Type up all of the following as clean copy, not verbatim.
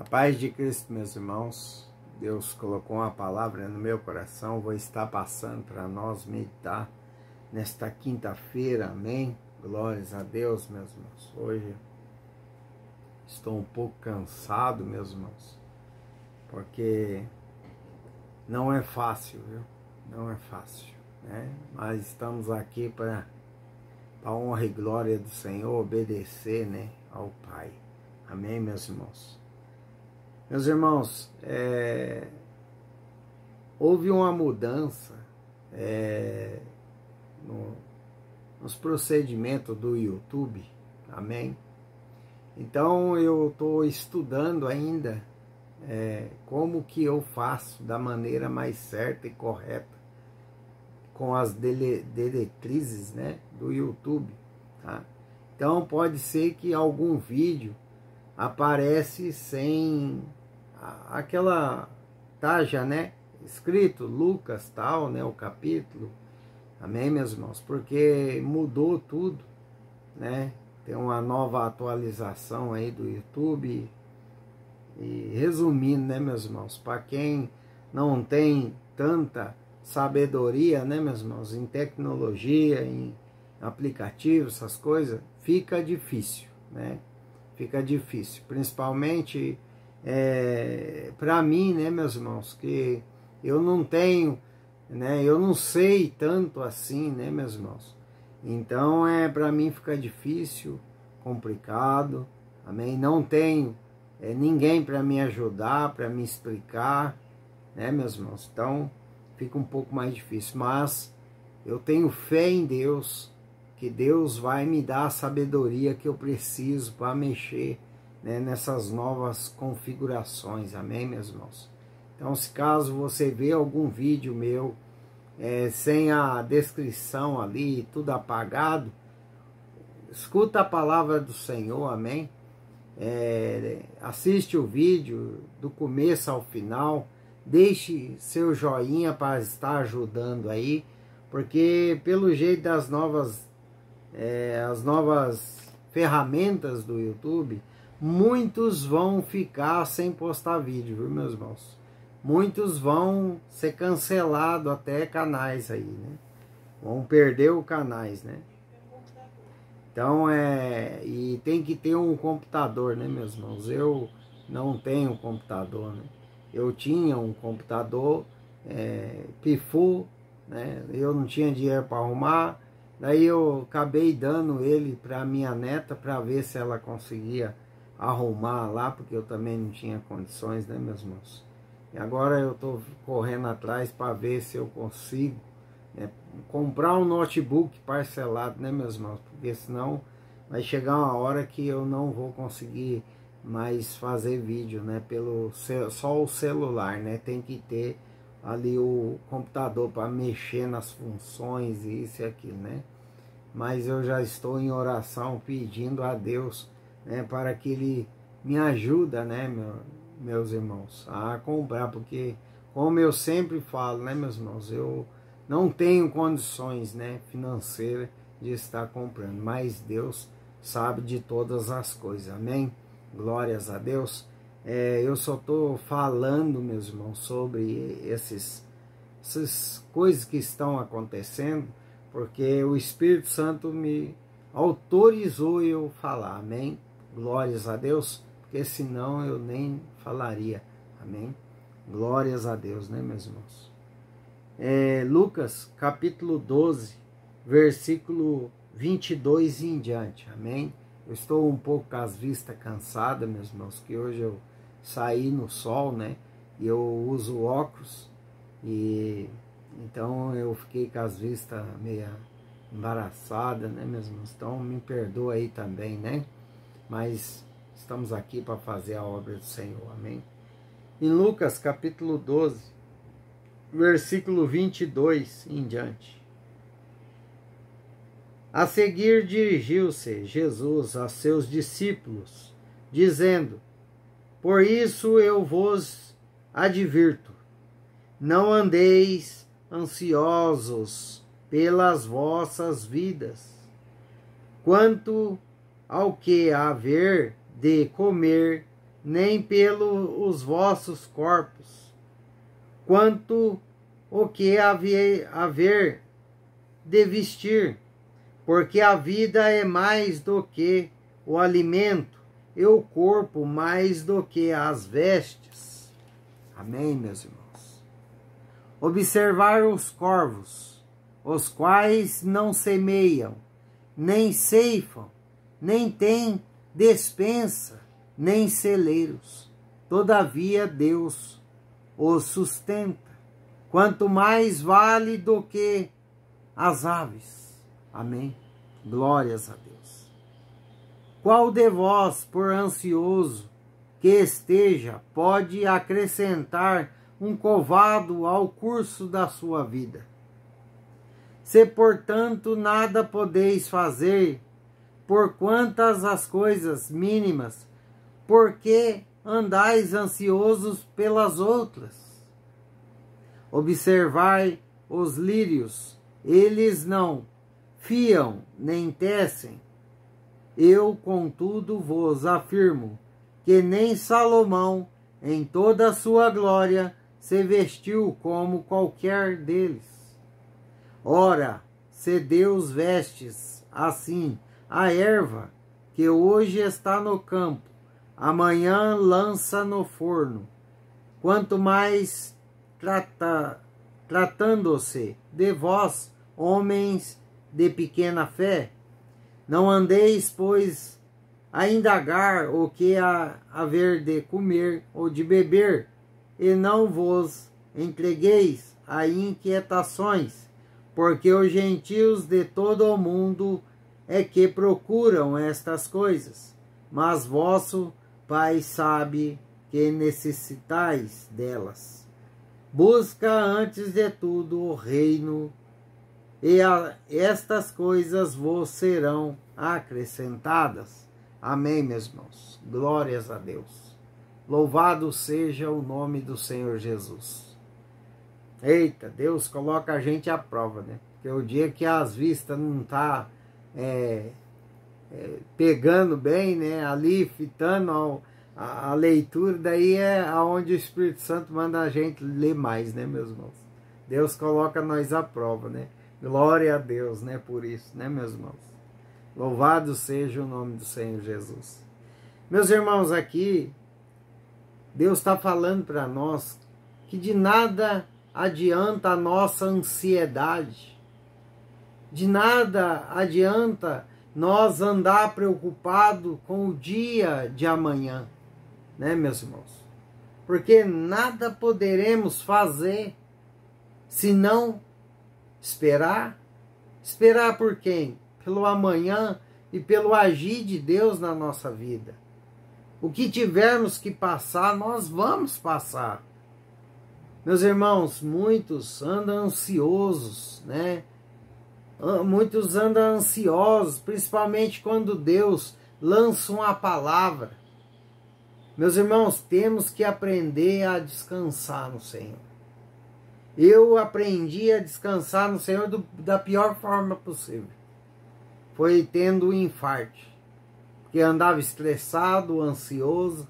A paz de Cristo, meus irmãos. Deus colocou uma palavra no meu coração. Vou estar passando para nós meditar nesta quinta-feira. Amém? Glórias a Deus, meus irmãos. Hoje estou um pouco cansado, meus irmãos, porque não é fácil, viu? Não é fácil, né? Mas estamos aqui para a honra e glória do Senhor, obedecer, né, ao Pai. Amém, meus irmãos? Meus irmãos, houve uma mudança nos procedimentos do YouTube, amém? Então eu estou estudando ainda como que eu faço da maneira mais certa e correta com as diretrizes, né, do YouTube, tá? Então pode ser que algum vídeo aparece sem aquela taja, né, escrito Lucas tal, né, o capítulo, amém, meus irmãos, porque mudou tudo, né, tem uma nova atualização aí do YouTube. E resumindo, né, meus irmãos, para quem não tem tanta sabedoria, né, meus irmãos, em tecnologia, em aplicativos, essas coisas, fica difícil, né? Fica difícil, principalmente para mim, né, meus irmãos, que eu não tenho, né, eu não sei tanto assim, né, meus irmãos. Então, para mim fica difícil, complicado, amém? Não tenho ninguém para me ajudar, para me explicar, né, meus irmãos? Então, fica um pouco mais difícil, mas eu tenho fé em Deus, que Deus vai me dar a sabedoria que eu preciso para mexer, né, nessas novas configurações, amém, meus irmãos? Então, se caso você vê algum vídeo meu sem a descrição ali, tudo apagado, escuta a palavra do Senhor, amém? Assiste o vídeo do começo ao final, deixe seu joinha para estar ajudando aí, porque pelo jeito das as novas ferramentas do YouTube, muitos vão ficar sem postar vídeo, viu, meus irmãos? Muitos vão ser cancelados até canais aí, né? Vão perder os canais, né? Então, e tem que ter um computador, né, meus irmãos? Eu não tenho computador, né? Eu tinha um computador, pifou, né? Eu não tinha dinheiro para arrumar, daí eu acabei dando ele para minha neta para ver se ela conseguia arrumar lá, porque eu também não tinha condições, né, meus irmãos? E agora eu estou correndo atrás para ver se eu consigo comprar um notebook parcelado, né, meus irmãos? Porque senão vai chegar uma hora que eu não vou conseguir mais fazer vídeo, né, só o celular, né? Tem que ter ali o computador para mexer nas funções e isso e aquilo, né? Mas eu já estou em oração pedindo a Deus, né, para que Ele me ajude, né, meus irmãos, a comprar, porque como eu sempre falo, né, meus irmãos, eu não tenho condições, né, financeiras de estar comprando, mas Deus sabe de todas as coisas, amém? Glórias a Deus. Eu só estou falando, meus irmãos, sobre essas coisas que estão acontecendo, porque o Espírito Santo me autorizou eu falar, amém? Glórias a Deus, porque senão eu nem falaria, amém? Glórias a Deus, né, meus irmãos? Lucas capítulo 12, versículo 22 em diante, amém? Eu estou um pouco com as vistas cansadas, meus irmãos, que hoje eu saí no sol, né? E eu uso óculos, e então eu fiquei com as vistas meio embaraçadas, né, meus irmãos? Então me perdoa aí também, né? Mas estamos aqui para fazer a obra do Senhor, amém? Em Lucas capítulo 12, versículo 22 em diante. A seguir dirigiu-se Jesus a seus discípulos, dizendo: Por isso eu vos advirto, não andeis ansiosos pelas vossas vidas, quanto ao que haver de comer nem pelos vossos corpos, quanto o que haver de vestir, porque a vida é mais do que o alimento, e o corpo mais do que as vestes. Amém, meus irmãos? Observar os corvos, os quais não semeiam, nem ceifam, nem têm despensa, nem celeiros. Todavia Deus os sustenta. Quanto mais vale do que as aves. Amém? Glórias a Deus. Qual de vós, por ansioso que esteja, pode acrescentar um covado ao curso da sua vida? Se, portanto, nada podeis fazer, por quantas as coisas mínimas, por que andais ansiosos pelas outras? Observai os lírios, eles não fiam nem tecem. Eu, contudo, vos afirmo que nem Salomão, em toda a sua glória, se vestiu como qualquer deles. Ora, se Deus vestes assim a erva, que hoje está no campo, amanhã lança no forno, quanto mais tratando-se de vós, homens de pequena fé, não andeis, pois, a indagar o que há haver de comer ou de beber, e não vos entregueis a inquietações, porque os gentios de todo o mundo é que procuram estas coisas, mas vosso Pai sabe que necessitais delas. Busca antes de tudo o reino, e estas coisas vos serão acrescentadas. Amém, meus irmãos. Glórias a Deus. Louvado seja o nome do Senhor Jesus. Eita, Deus coloca a gente à prova, né? Porque o dia que as vistas não tá pegando bem, né? Ali, fitando a leitura, daí é aonde o Espírito Santo manda a gente ler mais, né, meus irmãos? Deus coloca nós à prova, né? Glória a Deus, né, por isso, né, meus irmãos? Louvado seja o nome do Senhor Jesus. Meus irmãos, aqui, Deus está falando para nós que de nada adianta a nossa ansiedade, de nada adianta nós andar preocupado com o dia de amanhã, né, meus irmãos? Porque nada poderemos fazer se não esperar. Esperar por quem? Pelo amanhã e pelo agir de Deus na nossa vida. O que tivermos que passar, nós vamos passar. Meus irmãos, muitos andam ansiosos, né? Muitos andam ansiosos, principalmente quando Deus lança uma palavra. Meus irmãos, temos que aprender a descansar no Senhor. Eu aprendi a descansar no Senhor da pior forma possível. Foi tendo um infarto. Porque andava estressado, ansioso,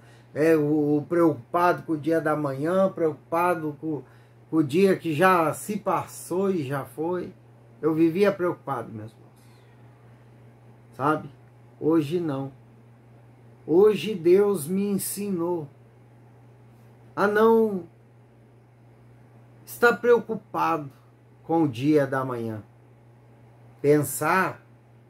preocupado com o dia da manhã, preocupado com o dia que já se passou e já foi. Eu vivia preocupado, meus irmãos. Sabe? Hoje não. Hoje Deus me ensinou a não estar preocupado com o dia da manhã. Pensar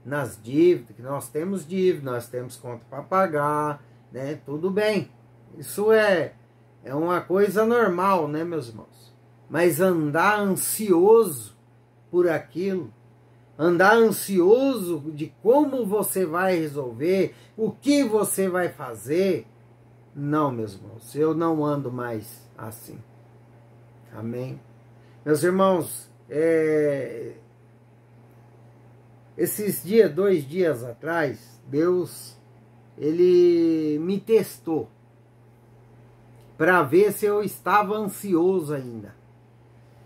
nas dívidas, que nós temos dívida, nós temos conta para pagar, né? Tudo bem. Isso é uma coisa normal, né, meus irmãos? Mas andar ansioso por aquilo, andar ansioso de como você vai resolver, o que você vai fazer, não, meus irmãos, eu não ando mais assim. Amém? Meus irmãos, esses dias, 2 dias atrás, Deus, Ele me testou para ver se eu estava ansioso ainda.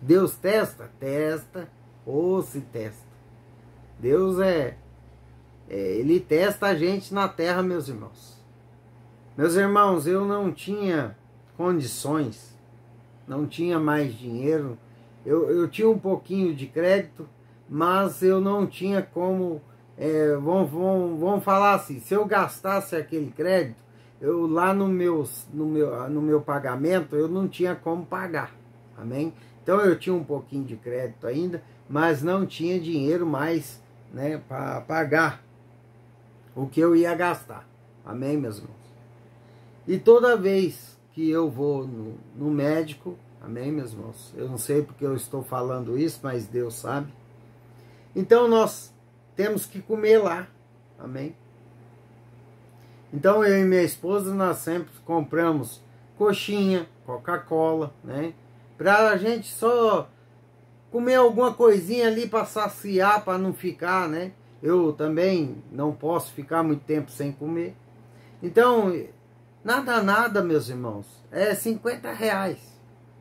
Deus testa? Testa, ou se testa. Deus Ele testa a gente na terra, meus irmãos. Meus irmãos, eu não tinha condições, não tinha mais dinheiro. Eu tinha um pouquinho de crédito, mas eu não tinha como, vamos falar assim, se eu gastasse aquele crédito, eu lá no meu pagamento, eu não tinha como pagar, amém? Então eu tinha um pouquinho de crédito ainda, mas não tinha dinheiro mais, né, para pagar o que eu ia gastar, amém, meus irmãos? E toda vez que eu vou no médico, amém, meus irmãos? Eu não sei porque eu estou falando isso, mas Deus sabe. Então nós temos que comer lá, amém? Então eu e minha esposa, nós sempre compramos coxinha, Coca-Cola, né? Pra gente só comer alguma coisinha ali para saciar, para não ficar, né? Eu também não posso ficar muito tempo sem comer. Então, nada, meus irmãos. É 50 reais,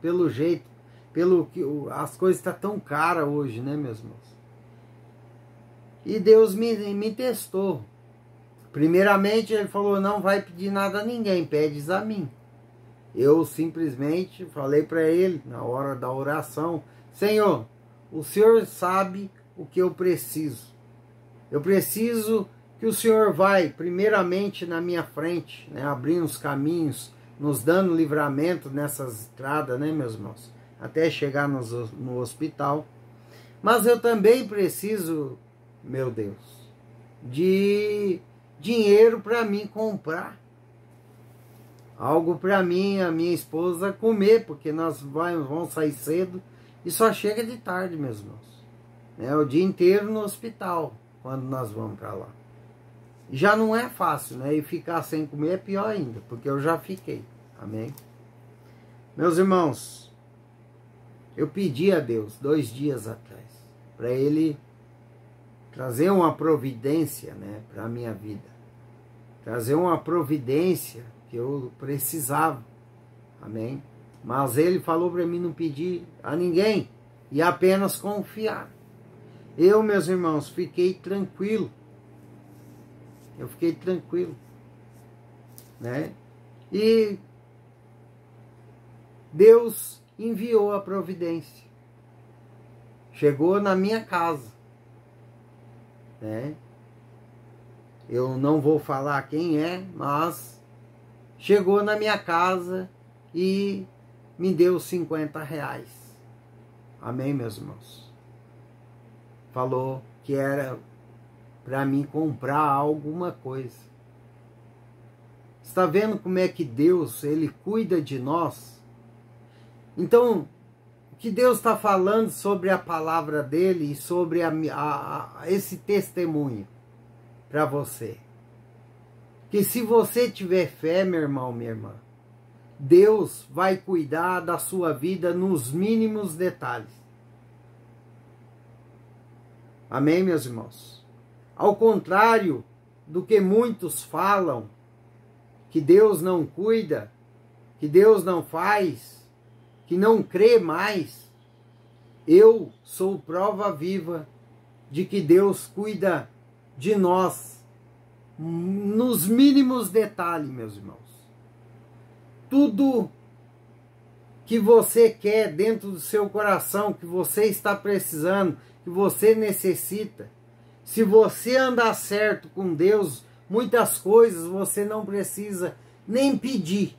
pelo jeito. Pelo que as coisas estão tão caras hoje, né, meus irmãos? E Deus me testou. Primeiramente, ele falou, não vai pedir nada a ninguém, pedes a mim. Eu simplesmente falei para ele, na hora da oração, Senhor, o Senhor sabe o que eu preciso. Eu preciso que o Senhor vai, primeiramente, na minha frente, né, abrindo os caminhos, nos dando livramento nessas estradas, né, meus irmãos? Até chegar no hospital. Mas eu também preciso, meu Deus, de dinheiro para mim comprar algo para mim, a minha esposa comer, porque nós vamos sair cedo e só chega de tarde, meus irmãos. É o dia inteiro no hospital quando nós vamos para lá. Já não é fácil, né? E ficar sem comer é pior ainda, porque eu já fiquei. Amém? Meus irmãos, eu pedi a Deus 2 dias atrás para Ele trazer uma providência, né, para a minha vida. Trazer uma providência que eu precisava. Amém? Mas Ele falou para mim não pedir a ninguém e apenas confiar. Eu, meus irmãos, fiquei tranquilo. Eu fiquei tranquilo, né? E Deus enviou a providência. Chegou na minha casa, né? Eu não vou falar quem é, mas chegou na minha casa e me deu 50 reais. Amém, meus irmãos? Falou que era para mim comprar alguma coisa. Está vendo como é que Deus, Ele cuida de nós? Então, o que Deus está falando sobre a palavra dEle e sobre esse testemunho para você? Que se você tiver fé, meu irmão, minha irmã, Deus vai cuidar da sua vida nos mínimos detalhes. Amém, meus irmãos? Ao contrário do que muitos falam, que Deus não cuida, que Deus não faz, que não crê mais, eu sou prova viva de que Deus cuida de nós nos mínimos detalhes, meus irmãos. Tudo que você quer dentro do seu coração, que você está precisando, que você necessita, se você andar certo com Deus, muitas coisas você não precisa nem pedir,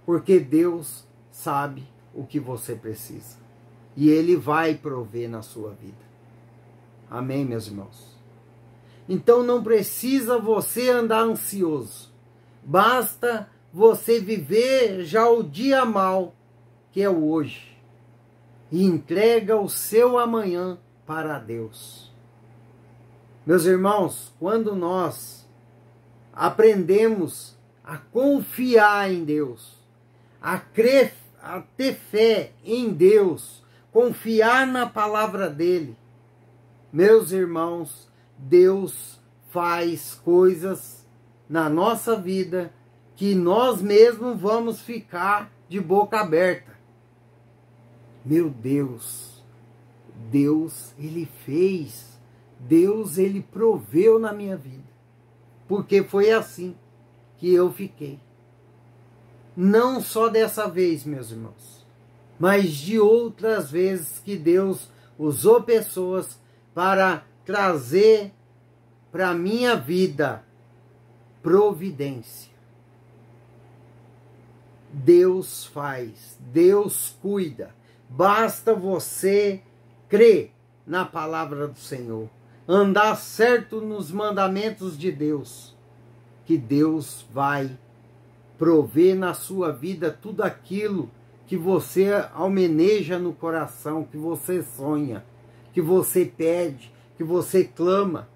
porque Deus sabe o que você precisa. E Ele vai prover na sua vida. Amém, meus irmãos? Então não precisa você andar ansioso. Basta você viver já o dia mal, que é o hoje. E entrega o seu amanhã para Deus. Meus irmãos, quando nós aprendemos a confiar em Deus, a ter fé em Deus, confiar na palavra dEle, meus irmãos, Deus faz coisas na nossa vida que nós mesmos vamos ficar de boca aberta. Meu Deus, Deus, Ele fez. Deus, Ele proveu na minha vida. Porque foi assim que eu fiquei. Não só dessa vez, meus irmãos, mas de outras vezes que Deus usou pessoas para trazer para a minha vida providência. Deus faz, Deus cuida. Basta você crer na palavra do Senhor, andar certo nos mandamentos de Deus, que Deus vai prover na sua vida tudo aquilo que você almeja no coração, que você sonha, que você pede, que você clama.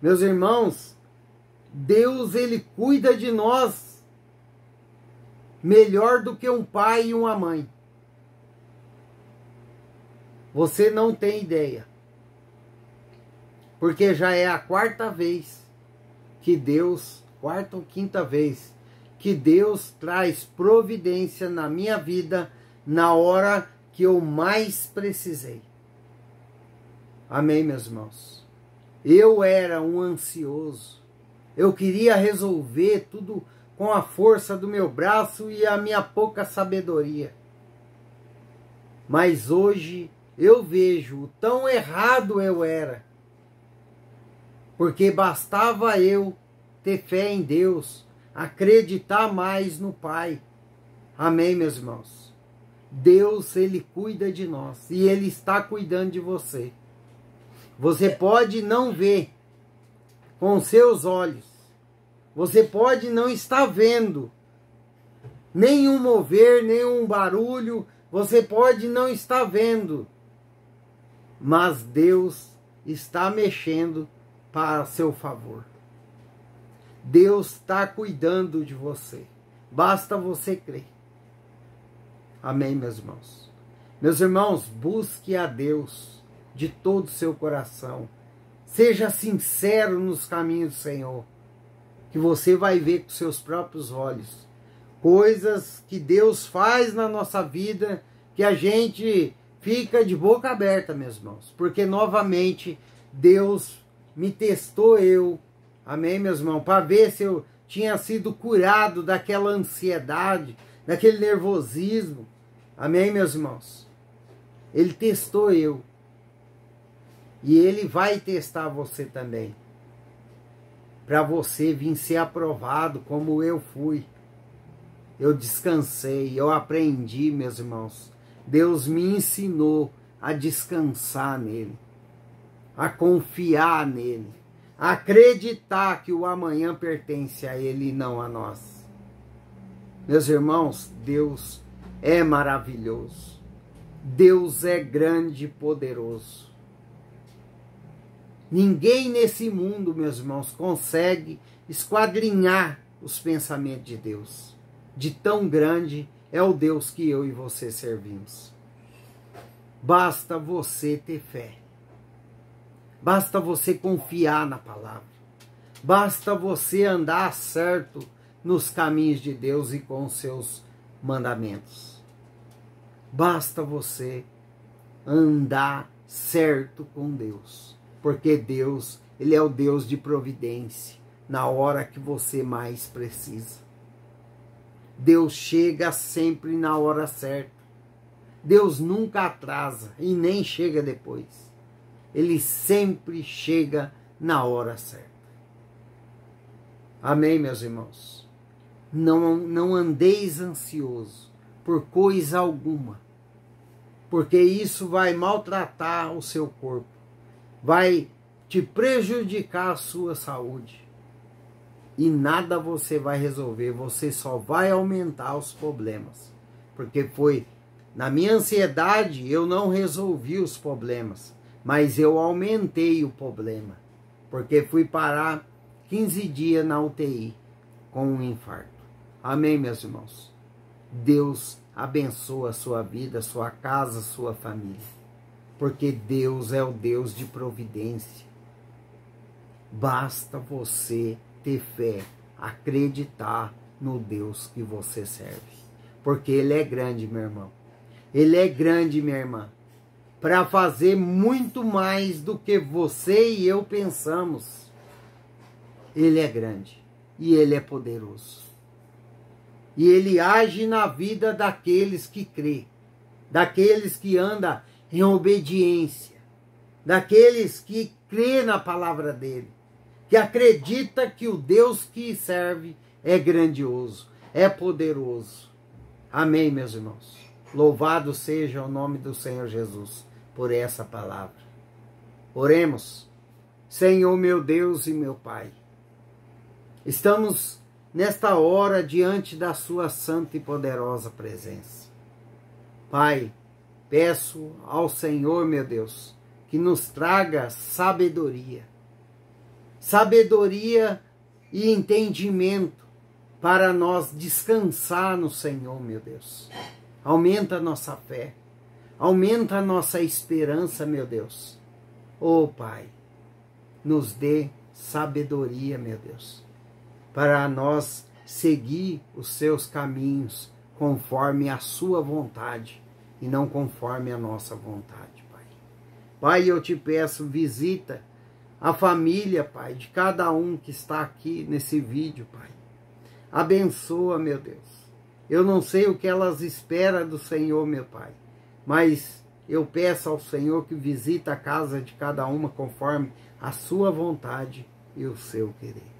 Meus irmãos, Deus, Ele cuida de nós melhor do que um pai e uma mãe. Você não tem ideia. Porque já é a quarta vez que Deus, quarta ou quinta vez, que Deus traz providência na minha vida na hora que eu mais precisei. Amém, meus irmãos? Eu era um ansioso. Eu queria resolver tudo com a força do meu braço e a minha pouca sabedoria. Mas hoje eu vejo o tão errado eu era. Porque bastava eu ter fé em Deus, acreditar mais no Pai. Amém, meus irmãos? Deus, Ele cuida de nós e Ele está cuidando de você. Você pode não ver com seus olhos. Você pode não estar vendo nenhum mover, nenhum barulho. Você pode não estar vendo. Mas Deus está mexendo para seu favor. Deus está cuidando de você. Basta você crer. Amém, meus irmãos? Meus irmãos, busque a Deus de todo o seu coração. Seja sincero nos caminhos do Senhor, que você vai ver com seus próprios olhos coisas que Deus faz na nossa vida, que a gente fica de boca aberta, meus irmãos, porque novamente Deus me testou amém, meus irmãos, para ver se eu tinha sido curado daquela ansiedade, daquele nervosismo, amém, meus irmãos? Ele testou e Ele vai testar você também, para você vir ser aprovado como eu fui. Eu descansei, eu aprendi, meus irmãos. Deus me ensinou a descansar nele, a confiar nele, a acreditar que o amanhã pertence a Ele e não a nós. Meus irmãos, Deus é maravilhoso. Deus é grande e poderoso. Ninguém nesse mundo, meus irmãos, consegue esquadrinhar os pensamentos de Deus. De tão grande é o Deus que eu e você servimos. Basta você ter fé. Basta você confiar na palavra. Basta você andar certo nos caminhos de Deus e com os seus mandamentos. Basta você andar certo com Deus. Porque Deus, Ele é o Deus de providência na hora que você mais precisa. Deus chega sempre na hora certa. Deus nunca atrasa e nem chega depois. Ele sempre chega na hora certa. Amém, meus irmãos? Não andeis ansioso por coisa alguma, porque isso vai maltratar o seu corpo, vai te prejudicar a sua saúde. E nada você vai resolver, você só vai aumentar os problemas. Porque foi na minha ansiedade, eu não resolvi os problemas, mas eu aumentei o problema. Porque fui parar 15 dias na UTI com um infarto. Amém, meus irmãos? Deus abençoa a sua vida, a sua casa, a sua família. Porque Deus é o Deus de providência. Basta você ter fé, acreditar no Deus que você serve. Porque Ele é grande, meu irmão. Ele é grande, minha irmã, para fazer muito mais do que você e eu pensamos. Ele é grande. e Ele é poderoso. E Ele age na vida daqueles que crê, daqueles que andam em obediência, daqueles que crê na palavra dEle, que acredita que o Deus que serve é grandioso, é poderoso. Amém, meus irmãos. Louvado seja o nome do Senhor Jesus por essa palavra. Oremos. Senhor, meu Deus e meu Pai, estamos nesta hora diante da sua santa e poderosa presença. Pai, peço ao Senhor, meu Deus, que nos traga sabedoria. Sabedoria e entendimento para nós descansar no Senhor, meu Deus. Aumenta a nossa fé, aumenta a nossa esperança, meu Deus. Oh, Pai, nos dê sabedoria, meu Deus, para nós seguir os seus caminhos conforme a sua vontade e não conforme a nossa vontade, Pai. Pai, eu te peço, visita a família, Pai, de cada um que está aqui nesse vídeo, Pai. Abençoa, meu Deus. Eu não sei o que elas esperam do Senhor, meu Pai, mas eu peço ao Senhor que visita a casa de cada uma conforme a sua vontade e o seu querer.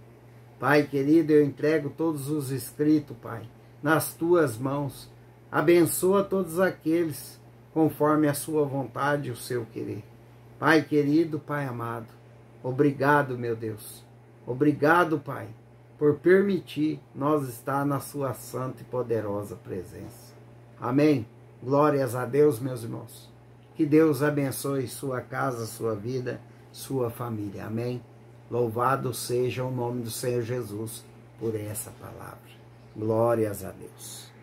Pai querido, eu entrego todos os inscritos, Pai, nas tuas mãos. Abençoa todos aqueles conforme a sua vontade e o seu querer. Pai querido, Pai amado, obrigado, meu Deus. Obrigado, Pai, por permitir nós estar na sua santa e poderosa presença. Amém. Glórias a Deus, meus irmãos. Que Deus abençoe sua casa, sua vida, sua família. Amém. Louvado seja o nome do Senhor Jesus por essa palavra. Glórias a Deus.